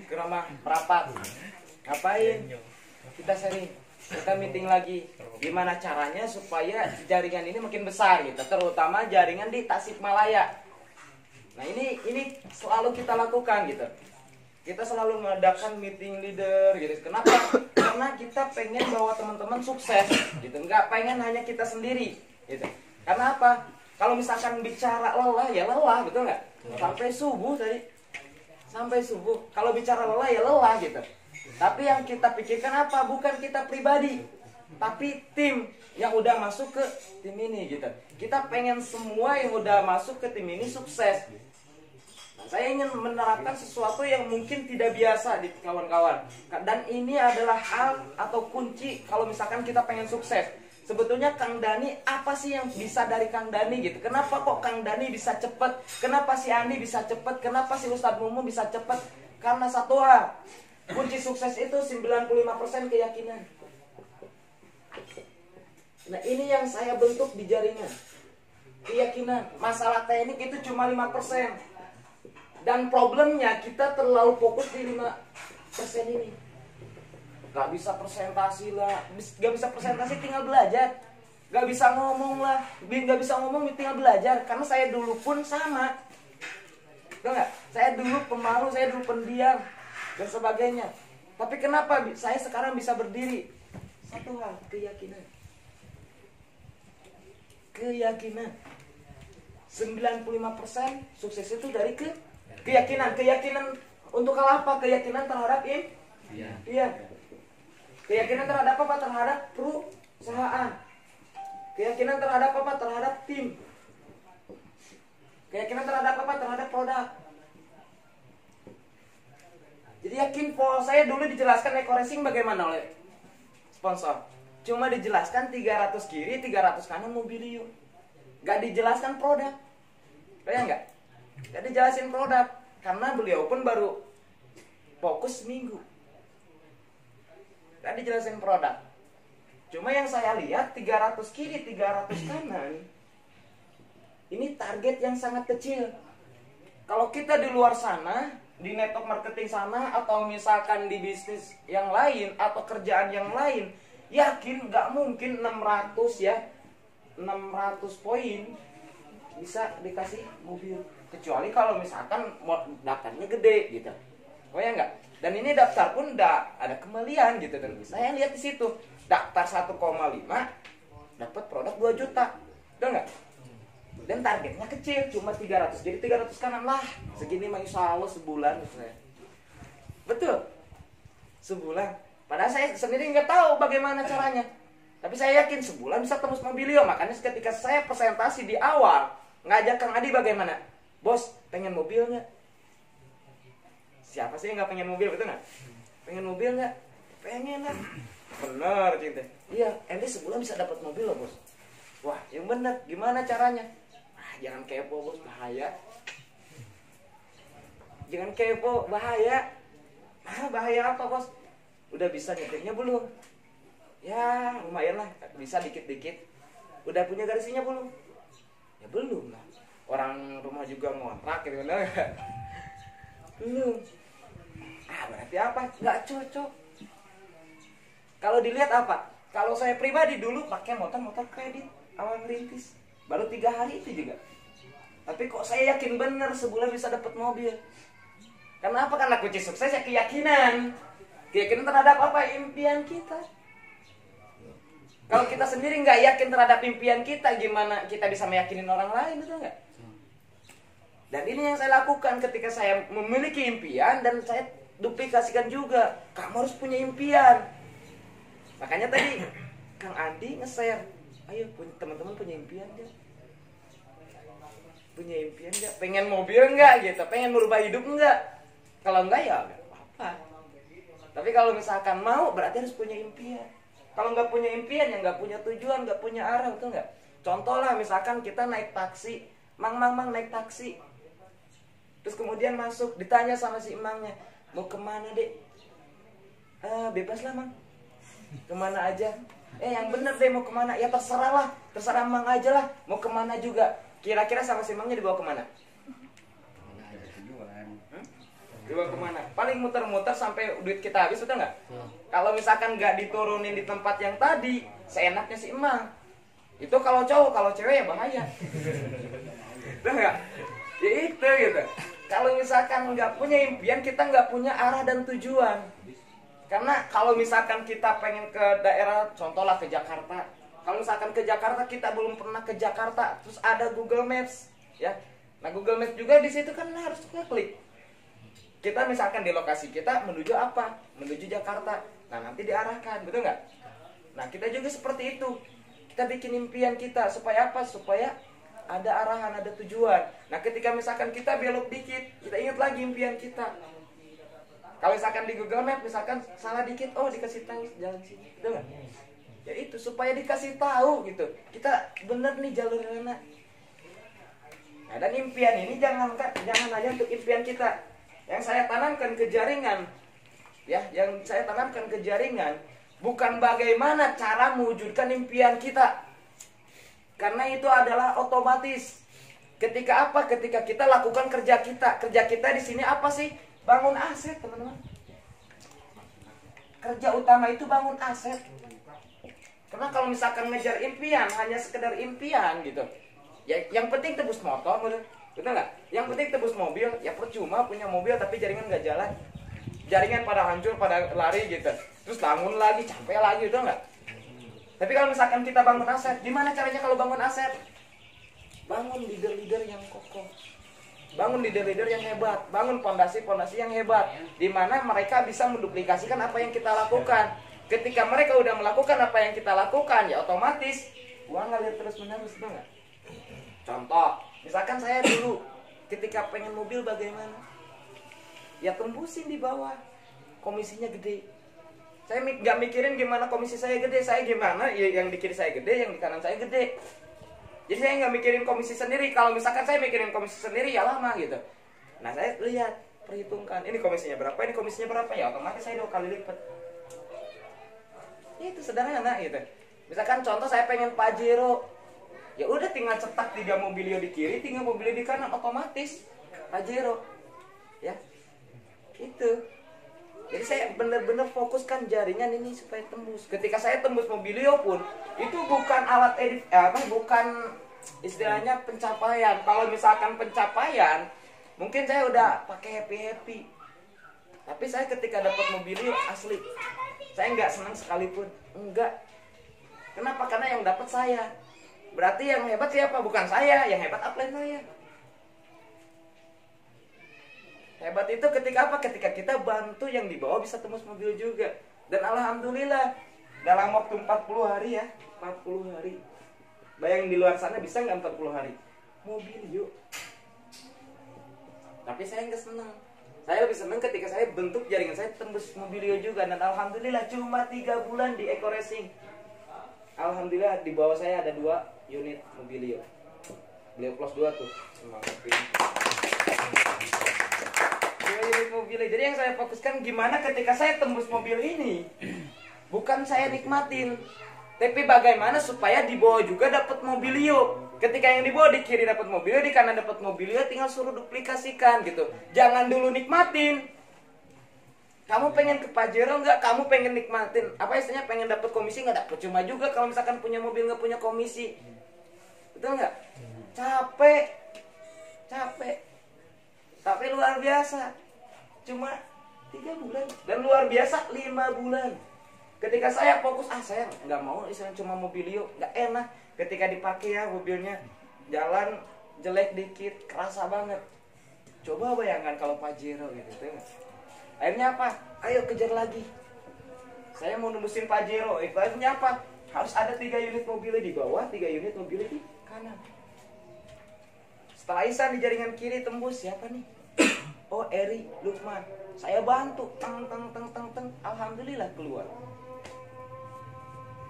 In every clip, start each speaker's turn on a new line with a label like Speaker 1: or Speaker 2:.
Speaker 1: ke rumah rapat. Ngapain? Kita sharing, kita meeting lagi. Gimana caranya supaya jaringan ini makin besar gitu, terutama jaringan di Tasikmalaya. Nah ini selalu kita lakukan gitu. Kita selalu mengadakan meeting leader gitu. Kenapa? Karena kita pengen bawa teman-teman sukses gitu. Nggak pengen hanya kita sendiri gitu. Karena apa? Kalau misalkan bicara lelah ya lelah, betul nggak? Sampai subuh tadi. Sampai subuh. Kalau bicara lelah ya lelah gitu. Tapi yang kita pikirkan apa? Bukan kita pribadi, tapi tim yang udah masuk ke tim ini gitu. Kita pengen semua yang udah masuk ke tim ini sukses. Saya ingin menerapkan sesuatu yang mungkin tidak biasa di kawan-kawan. Dan ini adalah hal atau kunci kalau misalkan kita pengen sukses. Sebetulnya Kang Dani, apa sih yang bisa dari Kang Dani gitu? Kenapa kok Kang Dani bisa cepet? Kenapa si Andi bisa cepet? Kenapa si Ustadz Mumu bisa cepet? Karena satu hal, kunci sukses itu 95% keyakinan. Nah ini yang saya bentuk di jaringan. Keyakinan. Masalah teknik itu cuma 5%. Dan problemnya kita terlalu fokus di 5% ini. Gak bisa presentasi lah. Gak bisa presentasi tinggal belajar. Gak bisa ngomong lah. Gak bisa ngomong tinggal belajar. Karena saya dulu pun sama. Tahu gak? Saya dulu pemalu, saya dulu pendiam dan sebagainya. Tapi kenapa saya sekarang bisa berdiri? Satu hal, keyakinan. Keyakinan. 95% sukses itu dari keyakinan. Keyakinan untuk hal apa? Keyakinan terhadap impian. Keyakinan terhadap apa? Terhadap perusahaan. Keyakinan terhadap apa? Terhadap tim. Keyakinan terhadap apa? Terhadap produk. Jadi yakin saya dulu dijelaskan Eco Racing bagaimana oleh sponsor. Cuma dijelaskan 300 kiri, 300 kanan Mobilio. Gak dijelaskan produk. Kayak enggak? Gak dijelasin produk. Karena beliau pun baru fokus seminggu. Gak dijelasin produk. Cuma yang saya lihat 300 kiri, 300 kanan. Ini target yang sangat kecil. Kalau kita di luar sana, di network marketing sana, atau misalkan di bisnis yang lain, atau kerjaan yang lain, yakin gak mungkin 600 ya, 600 poin bisa dikasih mobil. Kecuali kalau misalkan daftarnya gede gitu. Oh ya enggak? Dan ini daftar pun udah ada kembalian gitu. Dan saya lihat di situ, daftar 1,5 dapat produk 2 juta. Udah enggak? Dan targetnya kecil, cuma 300. Jadi 300 kanan lah. Segini mah insya Allah sebulan misalnya. Betul? Sebulan. Padahal saya sendiri nggak tahu bagaimana caranya. Tapi saya yakin sebulan bisa tembus Mobilio. Makanya ketika saya presentasi di awal, ngajak Kang Adi bagaimana? Bos, pengen mobil nggak? Siapa sih yang nggak pengen mobil, betul nggak? Pengen mobil nggak? Pengen lah. Bener cinta. Iya, ente sebulan bisa dapat mobil loh bos. Wah, yang bener. Gimana caranya? Jangan kepo bos, bahaya. Jangan kepo, bahaya. Bahaya apa bos? Udah bisa nyetirnya belum? Ya lumayan lah, bisa dikit-dikit. Udah punya garasinya belum? Ya belum lah. Orang rumah juga ngontrak gitu kan? Belum. Berarti apa? Nggak cocok. Kalau dilihat apa? Kalau saya pribadi dulu pakai motor kredit awal ngerintis, baru 3 hari itu juga. Tapi kok saya yakin bener sebulan bisa dapat mobil. Karena apa? Karena kunci sukses ya keyakinan. Keyakinan terhadap apa? Impian kita. Kalau kita sendiri nggak yakin terhadap impian kita, gimana kita bisa meyakinin orang lain, betul nggak? Dan ini yang saya lakukan ketika saya memiliki impian dan saya duplikasikan juga. Kamu harus punya impian. Makanya tadi Kang Andi nge-share, ayo teman-teman punya impian nggak? Punya impian nggak? Pengen mobil nggak gitu? Pengen merubah hidup nggak? Kalau nggak ya nggak apa-apa. Tapi kalau misalkan mau, berarti harus punya impian. Kalau nggak punya impian, ya nggak punya tujuan, nggak punya arah, betul nggak? Contoh lah, misalkan kita naik taksi, mang naik taksi. Terus kemudian masuk, ditanya sama si emangnya, mau kemana dek? Bebas lah mang, kemana aja. Yang bener deh mau kemana? Ya terserah lah, terserah mang aja lah, mau kemana juga. Kira-kira sama si emangnya dibawa kemana?
Speaker 2: Kemana ada tujuan.
Speaker 1: Dibawa kemana? Paling muter-muter sampai duit kita habis, betul nggak? Kalau misalkan nggak diturunin di tempat yang tadi, seenaknya si emang. Itu kalau cowok, kalau cewek ya bahaya. Betul nggak? Ya itu gitu. Kalau misalkan nggak punya impian, kita nggak punya arah dan tujuan. Karena kalau misalkan kita pengen ke daerah, contohlah ke Jakarta. Kalau misalkan ke Jakarta, kita belum pernah ke Jakarta, terus ada Google Maps, ya. Nah Google Maps juga di situ kan harus klik. Kita misalkan di lokasi kita menuju apa? Menuju Jakarta. Nah nanti diarahkan, betul nggak? Nah kita juga seperti itu. Kita bikin impian kita supaya apa? Supaya ada arahan, ada tujuan. Nah ketika misalkan kita belok dikit, kita ingat lagi impian kita. Kalau misalkan di Google Maps misalkan salah dikit, oh dikasih tahu jalan sini, betul nggak? Ya itu supaya dikasih tahu gitu. Kita bener nih jalur mana. Nah dan impian ini jangan aja untuk impian kita. Yang saya tanamkan ke jaringan, ya, yang saya tanamkan ke jaringan bukan bagaimana cara mewujudkan impian kita. Karena itu adalah otomatis. Ketika apa? Ketika kita lakukan kerja kita. Kerja kita di sini apa sih? Bangun aset, teman-teman. Kerja utama itu bangun aset. Karena kalau misalkan ngejar impian hanya sekedar impian gitu, ya yang penting tebus motor, betul nggak? Yang penting tebus mobil, ya percuma punya mobil tapi jaringan nggak jalan, jaringan pada hancur, pada lari gitu, terus bangun lagi, capek lagi, betul nggak? Tapi kalau misalkan kita bangun aset, gimana caranya kalau bangun aset? Bangun leader-leader yang kokoh, bangun leader-leader yang hebat, bangun pondasi-pondasi yang hebat, di mana mereka bisa menduplikasikan apa yang kita lakukan. Ketika mereka udah melakukan apa yang kita lakukan, ya otomatis uang ngalir terus menerus, betul nggak? Contoh, misalkan saya dulu ketika pengen mobil bagaimana? Ya tembusin di bawah, komisinya gede. Saya nggak mikirin gimana komisi saya gede, saya gimana? Ya, yang di kiri saya gede, yang di kanan saya gede. Jadi saya nggak mikirin komisi sendiri. Kalau misalkan saya mikirin komisi sendiri ya lama gitu. Nah saya lihat, perhitungkan, ini komisinya berapa, ini komisinya berapa, ya otomatis saya 2 kali lipat. Itu sederhana gitu. Misalkan contoh saya pengen Pajero, ya udah tinggal cetak 3 mobilio di kiri, 3 mobilio di kanan, otomatis Pajero. Ya. Itu. Jadi saya benar-benar fokuskan jaringan ini supaya tembus. Ketika saya tembus mobilio pun itu bukan alat edit, bukan istilahnya pencapaian. Kalau misalkan pencapaian, mungkin saya udah pakai happy. Tapi saya ketika dapat mobilio asli, saya nggak senang sekalipun, enggak. Kenapa? Karena yang dapat saya. Berarti yang hebat siapa? Bukan saya, yang hebat upline saya. Hebat itu ketika apa? Ketika kita bantu yang di bawah bisa tembus mobil juga. Dan alhamdulillah dalam waktu 40 hari ya, 40 hari. Bayangin di luar sana bisa nggak 40 hari? Mobil yuk. Tapi saya nggak senang. Saya lebih senang ketika saya bentuk jaringan saya tembus mobilio juga. Dan alhamdulillah cuma 3 bulan di Eco Racing. Alhamdulillah di bawah saya ada 2 unit mobilio. Beliau plus 2 tuh. Semangat ini. 2 unit mobilio. Jadi yang saya fokuskan gimana ketika saya tembus mobil ini. Bukan saya nikmatin. Tapi bagaimana supaya di bawah juga dapat mobilio. Ketika yang di bawah di kiri dapat mobilio, di kanan dapat mobilio, tinggal suruh duplikasikan gitu. Jangan dulu nikmatin. Kamu pengen ke Pajero nggak? Kamu pengen nikmatin apa istilahnya, pengen dapat komisi nggak? Dapat cuma juga kalau misalkan punya mobil nggak punya komisi. Betul nggak? Capek. Tapi luar biasa. Cuma 3 bulan dan luar biasa 5 bulan. Ketika saya fokus, saya nggak mau istilahnya cuma mobilio, nggak enak. Ketika dipakai ya mobilnya jalan jelek dikit, kerasa banget. Coba bayangkan kalau Pajero gitu. Akhirnya apa? Ayo kejar lagi. Saya mau nembusin Pajero. Akhirnya apa? Harus ada 3 unit mobilnya di bawah, 3 unit mobilnya di kanan. Setelah Isan di jaringan kiri tembus, siapa nih? Oh, Eri Lukman. Saya bantu, teng. Alhamdulillah keluar.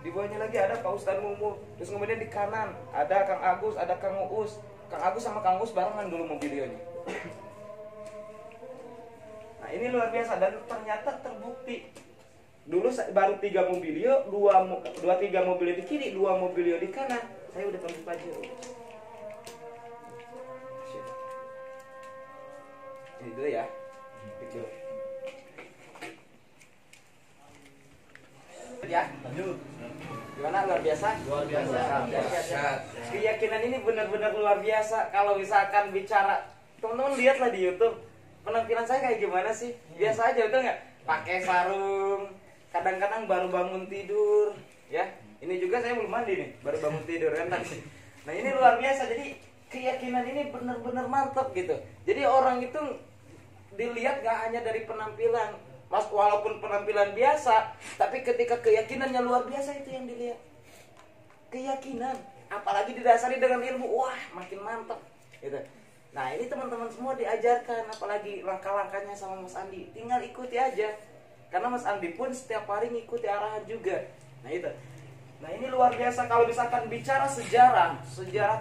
Speaker 1: Di bawahnya lagi ada Pak Ustadz Mumu. Terus kemudian di kanan ada Kang Agus, ada Kang Uus. Kang Agus sama Kang Uus barengan dulu mobilionya. Nah ini luar biasa dan ternyata terbukti. Dulu baru 3 mobilio, 3 mobilio di kiri, 2 mobilio di kanan. Saya udah tembus Pajero. Ini dulu ya. ya. Gimana, luar biasa?
Speaker 2: Luar biasa.
Speaker 1: Keyakinan ini benar-benar luar biasa. Kalau misalkan bicara, teman-teman lihatlah di YouTube penampilan saya kayak gimana sih? Biasa aja, betul nggak? Pakai sarung, kadang-kadang baru bangun tidur, ya. Ini juga saya belum mandi nih, baru bangun tidur kan tadi. Nah ini luar biasa. Jadi keyakinan ini benar-benar mantap gitu. Jadi orang itu dilihat gak hanya dari penampilan, mas, walaupun penampilan biasa, tapi ketika keyakinannya luar biasa itu yang dilihat. Keyakinan, apalagi didasari dengan ilmu, wah makin mantap gitu. Nah ini teman-teman semua diajarkan, apalagi langkah-langkahnya sama Mas Andi, tinggal ikuti aja. Karena Mas Andi pun setiap hari ngikuti arahan juga. Nah itu. Nah ini luar biasa. Kalau misalkan bicara sejarah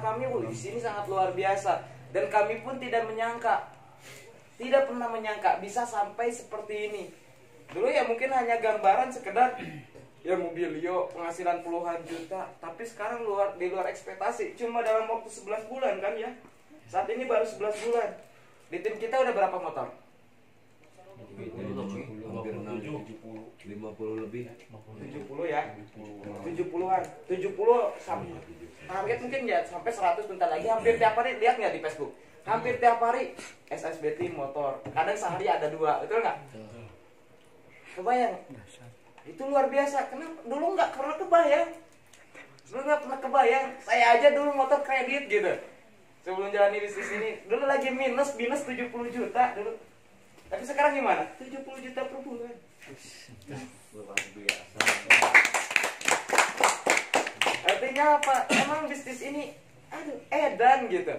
Speaker 1: kami di sini sangat luar biasa. Dan kami pun tidak pernah menyangka bisa sampai seperti ini. Dulu ya mungkin hanya gambaran sekedar ya mobilio penghasilan puluhan juta, tapi sekarang di luar ekspektasi. Cuma dalam waktu 11 bulan kan ya. Saat ini baru 11 bulan. Di tim kita udah berapa motor?
Speaker 2: 50 lebih.
Speaker 1: 70 ya. 70-an. 70 sampai target mungkin ya sampai 100 bentar lagi. Hampir tiap hari, lihat nggak di Facebook? Hampir tiap hari SSB tim motor. Kadang sehari ada 2, betul nggak? Kebayang? Itu luar biasa. Kenapa? Dulu nggak pernah kebayang. Saya aja dulu motor kredit gitu. Sebelum jalani bisnis ini, dulu lagi minus 70 juta dulu. Tapi sekarang gimana? 70 juta per bulan.
Speaker 2: Luar biasa.
Speaker 1: Artinya apa? Emang bisnis ini edan gitu.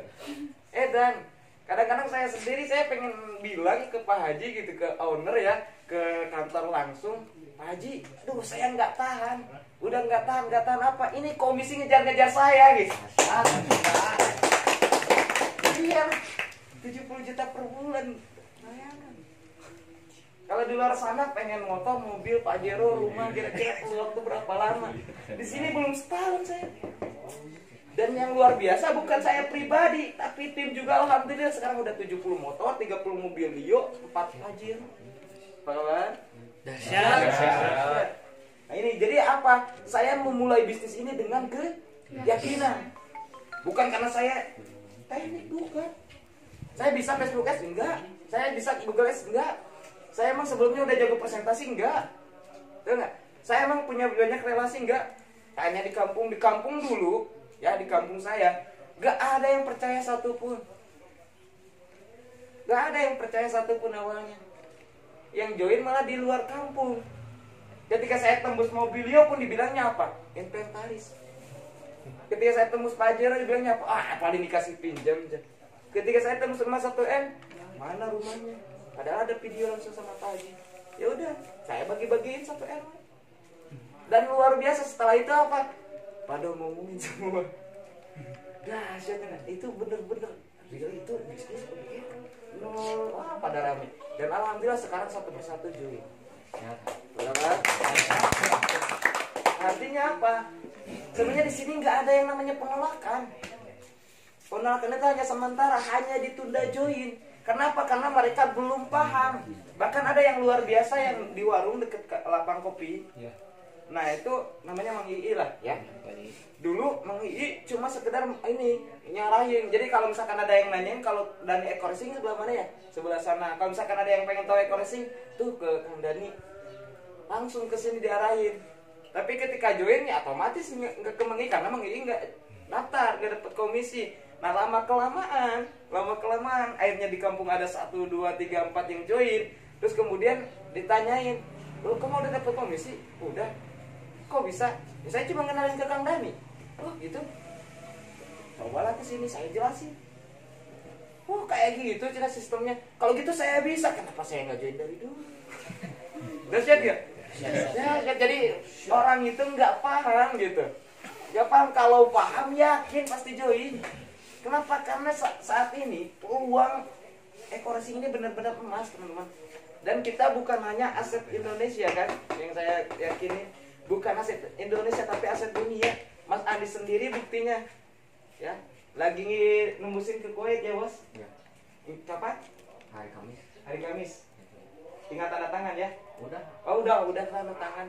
Speaker 1: Edan. Kadang-kadang saya sendiri saya pengen bilang ke Pak Haji gitu, ke owner ya, ke kantor langsung, Pak Haji, aduh saya nggak tahan. Udah nggak tahan apa? Ini komisi ngejar-ngejar saya gitu. Iya, 70 juta per bulan. Bayangkan. Kalau di luar sana pengen motor, mobil, Pajero, rumah, kira-kira waktu berapa lama? Di sini belum setahun saya. Dan yang luar biasa bukan saya pribadi, tapi tim juga alhamdulillah sekarang udah 70 motor, 30 mobil Lio, 4 Pajero. Paham? Dahsyat. Nah ini jadi apa? Saya memulai bisnis ini dengan keyakinan. Bukan karena saya teknik, bukan. Saya bisa Facebook Ads? Enggak. Saya bisa Google Ads? Enggak. Saya emang sebelumnya udah jago presentasi? Enggak. Enggak. Saya emang punya banyak relasi? Enggak. Hanya di kampung dulu, ya di kampung saya, enggak ada yang percaya satupun. Enggak ada yang percaya satupun awalnya. Yang join malah di luar kampung. Ketika saya tembus Mobilio pun dibilangnya apa? Inventaris. Ketika saya tembus Pajero dibilangnya apa? Paling dikasih pinjam. Ketika saya tembus rumah 1M, mana rumahnya? Padahal ada video langsung sama Pak Haji. Ya udah, saya bagi-bagiin 1M. Dan luar biasa setelah itu apa? Pada ngomongin semua. Dahsyat kan? Itu bener-bener real, itu bisnis begitu. Wah, pada rame. Dan alhamdulillah sekarang satu persatu join. Ya, kan? Artinya apa? Sebenarnya di sini nggak ada yang namanya penolakan. Penolakan itu hanya sementara, hanya ditunda join. Kenapa? Karena mereka belum paham. Bahkan ada yang luar biasa yang di warung deket lapang kopi. Nah itu namanya Mang Ii lah ya. Dulu Mang Ii cuma sekedar ini nyarahin. Jadi kalau misalkan ada yang nanyain kalau Dani Eco Racing sebelah mana ya? Sebelah sana. Kalau misalkan ada yang pengen tahu Eco Racing, tuh ke Kang Dani. Langsung ke sini diarahin. Tapi ketika join ya otomatis nggak ke Mang Ii karena Mang Ii nggak daftar, nggak dapet komisi. Nah lama kelamaan akhirnya di kampung ada 1, 2, 3, 4 yang join. Terus kemudian ditanyain, "Lu kamu udah dapet komisi?" "Udah." "Kok bisa?" "Ya, saya cuma kenalin ke Kang Dani." "Oh gitu." "Cobalah ke sini saya jelasin." "Oh kayak gitu cara sistemnya." "Kalau gitu saya bisa." "Kenapa saya nggak join dari dulu?" Dahsyat ya? Ya, jadi orang itu nggak paham gitu. Nggak paham. Kalau paham yakin pasti join. Kenapa? Karena saat ini peluang Eco Racing ini benar-benar emas teman-teman. Dan kita bukan hanya aset Indonesia kan, yang saya yakini bukan aset Indonesia tapi aset dunia. Mas Andi sendiri buktinya, ya lagi nembusin ke Kuwait ya bos.
Speaker 2: Ya.
Speaker 1: Kapan?
Speaker 2: Hari Kamis.
Speaker 1: Hari Kamis. Tinggal tanda tangan ya.
Speaker 2: Udah.
Speaker 1: Oh udah tanda tangan.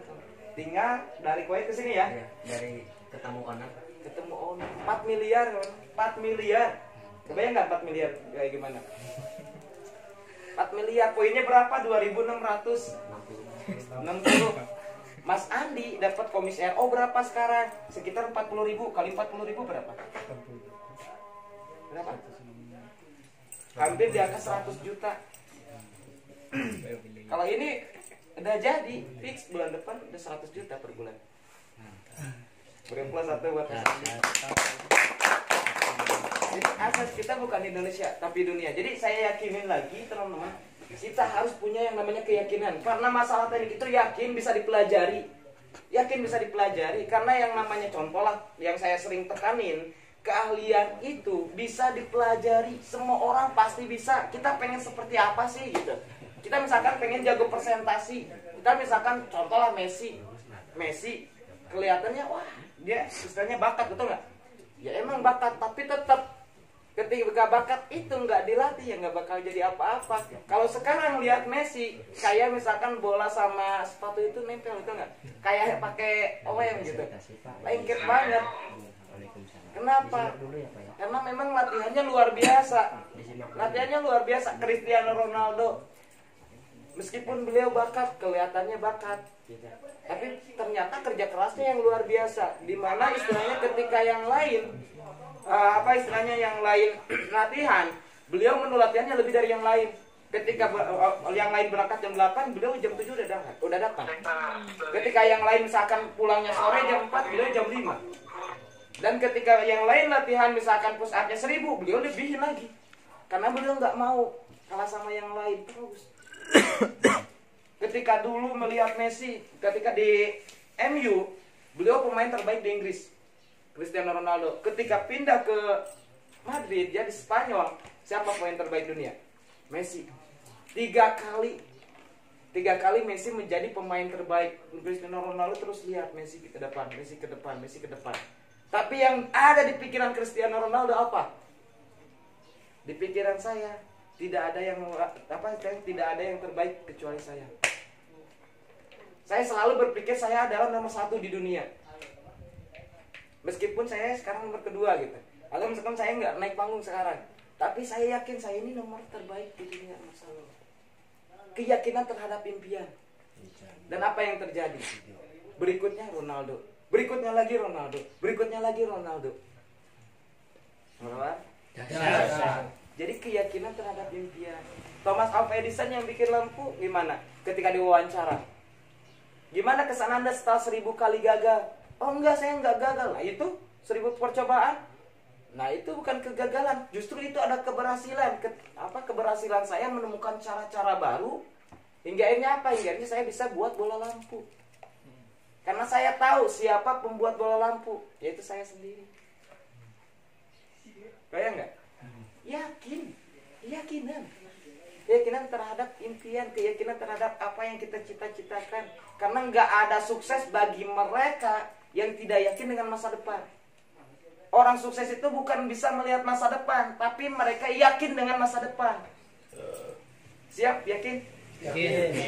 Speaker 1: tinggal dari Kuwait ke sini ya.
Speaker 2: Iya, dari ketemu owner.
Speaker 1: Ketemu owner 4 miliar, 4 miliar. Kebayang nggak 4 miliar kayak gimana? 4 miliar, poinnya berapa? 2.660. Mas Andi dapat komisi RO berapa sekarang? Sekitar 40.000 kali 40.000 berapa? Berapa? Hampir di angka 100 juta. Kalau ini udah jadi fix bulan depan udah 100 juta per bulan. Beri plus satu buat Mas Andi. Jadi asas kita bukan di Indonesia tapi dunia. Jadi saya yakinin lagi teman-teman, kita harus punya yang namanya keyakinan. Karena masalah teknik itu yakin bisa dipelajari. Yakin bisa dipelajari. Karena yang namanya contoh lah, yang saya sering tekanin, keahlian itu bisa dipelajari. Semua orang pasti bisa. Kita pengen seperti apa sih gitu. Kita misalkan pengen jago presentasi. Kita misalkan contoh lah Messi. Messi kelihatannya wah dia istilahnya bakat, betul nggak? Ya emang bakat, tapi tetap ketika bakat itu nggak dilatih ya nggak bakal jadi apa-apa. Kalau sekarang lihat Messi, kayak misalkan bola sama sepatu itu nempel, itu nggak? Kayak pakai lem gitu, lengket banget. Kenapa? Karena memang latihannya luar biasa. Latihannya luar biasa. Cristiano Ronaldo, meskipun beliau bakat, kelihatannya bakat, tapi ternyata kerja kerasnya yang luar biasa. Dimana istilahnya ketika yang lain yang lain latihan, beliau menu latihannya lebih dari yang lain. Ketika yang lain berangkat jam 8, beliau jam 7 udah datang. Ketika yang lain misalkan pulangnya sore jam 4, beliau jam 5. Dan ketika yang lain latihan misalkan push up-nya 1000, beliau lebihin lagi. Karena beliau nggak mau kalah sama yang lain. Terus ketika dulu melihat Messi, ketika di MU, beliau pemain terbaik di Inggris, Cristiano Ronaldo. Ketika pindah ke Madrid, jadi Spanyol, siapa pemain terbaik dunia? Messi. 3 kali Messi menjadi pemain terbaik. Cristiano Ronaldo terus lihat Messi ke depan, Messi ke depan, Messi ke depan. Tapi yang ada di pikiran Cristiano Ronaldo apa? Di pikiran saya tidak ada yang terbaik kecuali saya. Saya selalu berpikir saya adalah nomor 1 di dunia. Meskipun saya sekarang nomor kedua gitu. Atau misalkan saya nggak naik panggung sekarang, tapi saya yakin saya ini nomor terbaik di dunia, masalah. Keyakinan terhadap impian. Dan apa yang terjadi? Berikutnya Ronaldo, berikutnya lagi Ronaldo, berikutnya lagi Ronaldo. Jadi keyakinan terhadap impian. Thomas Alva Edison yang bikin lampu gimana? Ketika diwawancara, gimana kesan Anda setelah 1000 kali gagal? Oh enggak, saya enggak gagal. Nah itu 1000 percobaan. Nah itu bukan kegagalan, justru itu ada keberhasilan. Keberhasilan saya menemukan cara-cara baru. Hingga akhirnya apa? Hingga akhirnya saya bisa buat bola lampu. Karena saya tahu siapa pembuat bola lampu, yaitu saya sendiri. Kayak enggak? Yakin, keyakinan terhadap impian, keyakinan terhadap apa yang kita cita-citakan. Karena nggak ada sukses bagi mereka yang tidak yakin dengan masa depan. Orang sukses itu bukan bisa melihat masa depan, tapi mereka yakin dengan masa depan. Siap? Yakin?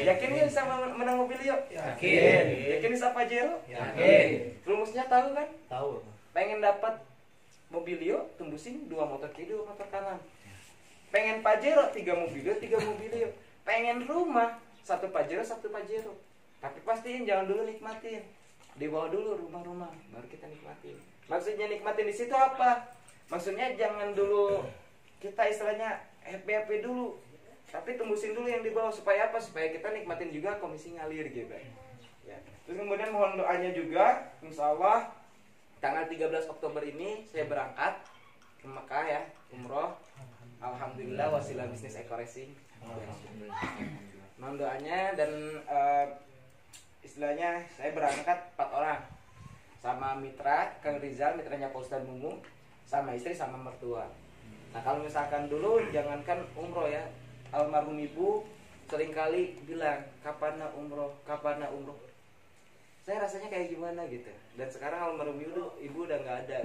Speaker 1: Yakin nggak bisa menang Mobilio?
Speaker 2: Yakin.
Speaker 1: Yakin bisa Pajero?
Speaker 2: Yakin.
Speaker 1: Rumusnya tahu kan?
Speaker 2: Tahu.
Speaker 1: Pengen dapat Mobilio, tembusin 2 motor kiri, 2 motor kanan. Pengen Pajero, 3 Mobilio, 3 Mobilio. Pengen rumah, 1 Pajero, 1 Pajero. Tapi pastiin jangan dulu nikmatin. Dibawa dulu rumah-rumah, baru kita nikmatin. Maksudnya nikmatin di situ apa? Maksudnya jangan dulu kita istilahnya happy dulu, tapi tembusin dulu yang dibawa. Supaya apa? Supaya kita nikmatin juga komisi ngalir gitu. Ya. Terus kemudian mohon doanya juga, insya Allah tanggal 13 Oktober ini saya berangkat ke Mekah ya, umroh. Alhamdulillah wasilah bisnis Eko Racing. Mohon doanya dan istilahnya saya berangkat 4 orang sama mitra Kang Rizal, mitranya Pak Ustadz Mumu, sama istri sama mertua. Nah kalau misalkan dulu jangankan umroh ya, almarhum ibu seringkali bilang kapan umroh, kapan umroh. Saya rasanya kayak gimana gitu. Dan sekarang almarhum ibu udah nggak ada.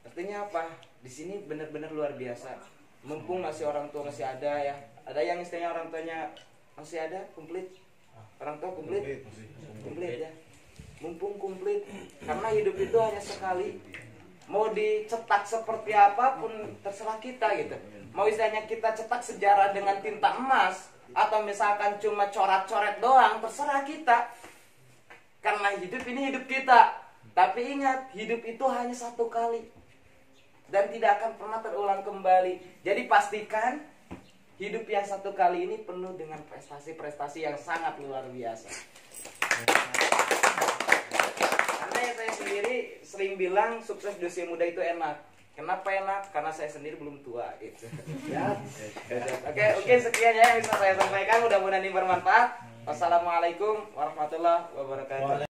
Speaker 1: Artinya apa? Di sini benar-benar luar biasa. Mumpung masih orang tua masih ada ya. Ada yang istilahnya orang tuanya masih ada, komplit. Orang tua komplit ya. Mumpung komplit, karena hidup itu hanya sekali. Mau dicetak seperti apapun terserah kita gitu. Mau istilahnya kita cetak sejarah dengan tinta emas atau misalkan cuma coret-coret doang, terserah kita. Karena hidup ini hidup kita. Tapi ingat, hidup itu hanya satu kali dan tidak akan pernah terulang kembali. Jadi pastikan hidup yang satu kali ini penuh dengan prestasi-prestasi yang sangat luar biasa. Karena ya saya sendiri sering bilang sukses di usia muda itu enak. Kenapa enak? Karena saya sendiri belum tua gitu. Ya. Oke, mungkin sekian ya yang bisa saya sampaikan. Mudah-mudahan ini bermanfaat. Wassalamualaikum warahmatullahi wabarakatuh.